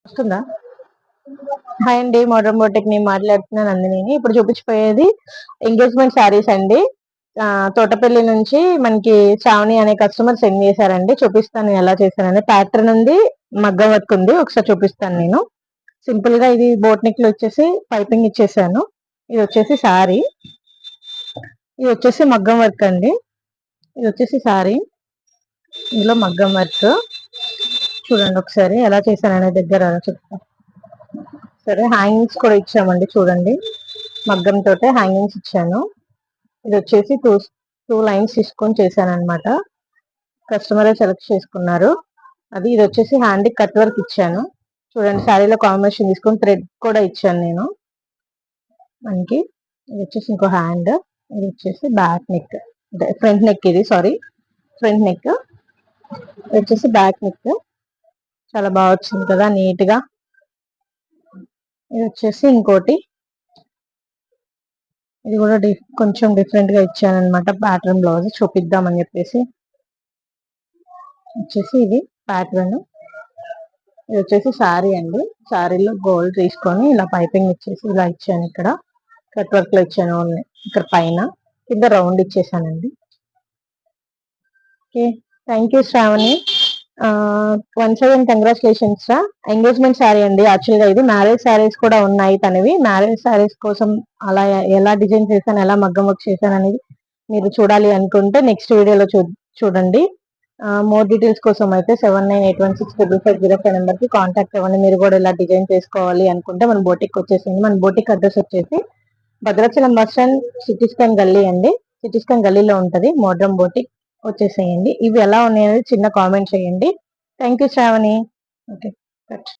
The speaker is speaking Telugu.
వస్తుందా? హాయ్ అండి, మోడ్రన్ బోటిక్ నేను మాట్లాడుతున్నాను నందిని. ఇప్పుడు చూపించిపోయేది ఎంగేజ్మెంట్ శారీస్ అండి. తోటపల్లి నుంచి మనకి శ్రావణి అనే కస్టమర్ సెండ్ చేశారండి. చూపిస్తాను నేను ఎలా చేశానని. ప్యాటర్న్ ఉంది, మగ్గం వర్క్ ఉంది. ఒకసారి చూపిస్తాను నేను. సింపుల్ గా ఇది బోట్ నెక్ లో వచ్చేసి పైపింగ్ ఇచ్చేసాను. ఇది వచ్చేసి శారీ, ఇది వచ్చేసి మగ్గం వర్క్ అండి. ఇది వచ్చేసి శారీ, ఇందులో మగ్గం వర్క్. చూడండి ఒకసారి ఎలా చేశాననే దగ్గర చెప్తాను. సరే, హ్యాంగింగ్స్ కూడా ఇచ్చామండి. చూడండి, మగ్గం తోటే హ్యాంగింగ్స్ ఇచ్చాను. ఇది వచ్చేసి టూ లైన్స్ తీసుకొని చేశాను అనమాట. కస్టమరే సెలెక్ట్ చేసుకున్నారు. ఇది వచ్చేసి హ్యాండ్ కట్ వర్క్ ఇచ్చాను. చూడండి, శారీలో కాంబినేషన్ తీసుకొని థ్రెడ్ కూడా ఇచ్చాను నేను మనకి. ఇది వచ్చేసి ఇంకో హ్యాండ్. ఇది వచ్చేసి బ్యాక్ నెక్, ఫ్రంట్ నెక్. ఇది ఫ్రంట్ నెక్. ఇది వచ్చేసి బ్యాక్ నెక్. చాలా బాగా వచ్చింది కదా, నీట్ గా. ఇది వచ్చేసి ఇంకోటి, ఇది కూడా కొంచెం డిఫరెంట్ గా ఇచ్చాను అనమాట. ప్యాటర్న్ బ్లౌజ్ చూపిద్దామని చెప్పేసి వచ్చేసి ఇది ప్యాటర్న్. ఇది వచ్చేసి శారీ అండి. శారీలో గోల్డ్ తీసుకొని ఇలా పైపింగ్ ఇచ్చేసి ఇలా ఇచ్చాను. ఇక్కడ కట్ వర్క్ లో ఇచ్చాను ఓన్లీ. ఇక్కడ పైన కింద రౌండ్ ఇచ్చేసానండి. Okay, thank you Sravani. Once again congratulations రా. ఎంగేజ్మెంట్ శారీ అండి. యాక్చువల్ గా ఇది మ్యారేజ్ శారీస్ కూడా ఉన్నాయి తనవి. మ్యారేజ్ శారీస్ కోసం అలా ఎలా డిజైన్ చేశాను, ఎలా మగ్గం వర్క్ చేశాను అనేది మీరు చూడాలి అనుకుంటే నెక్స్ట్ వీడియోలో చూడండి. మోర్ డీటెయిల్స్ కోసం అయితే 7981655505 నెంబర్ కి కాంటాక్ట్ అవ్వండి. మీరు కూడా ఇలా డిజైన్ చేసుకోవాలి అనుకుంటే మన బోటిక్ వచ్చేసింది. మన బోటిక్ అడ్రస్ వచ్చేసి Bhadrachalam bus stand, CT scan గల్లీ అండి. సిటీ స్కాన్ గల్లీలో ఉంటది మోడ్రన్ బోటిక్. వచ్చేసేయండి. ఇవి ఎలా ఉన్నాయనేది చిన్న కామెంట్ చేయండి. Thank you Shravani. ఓకే.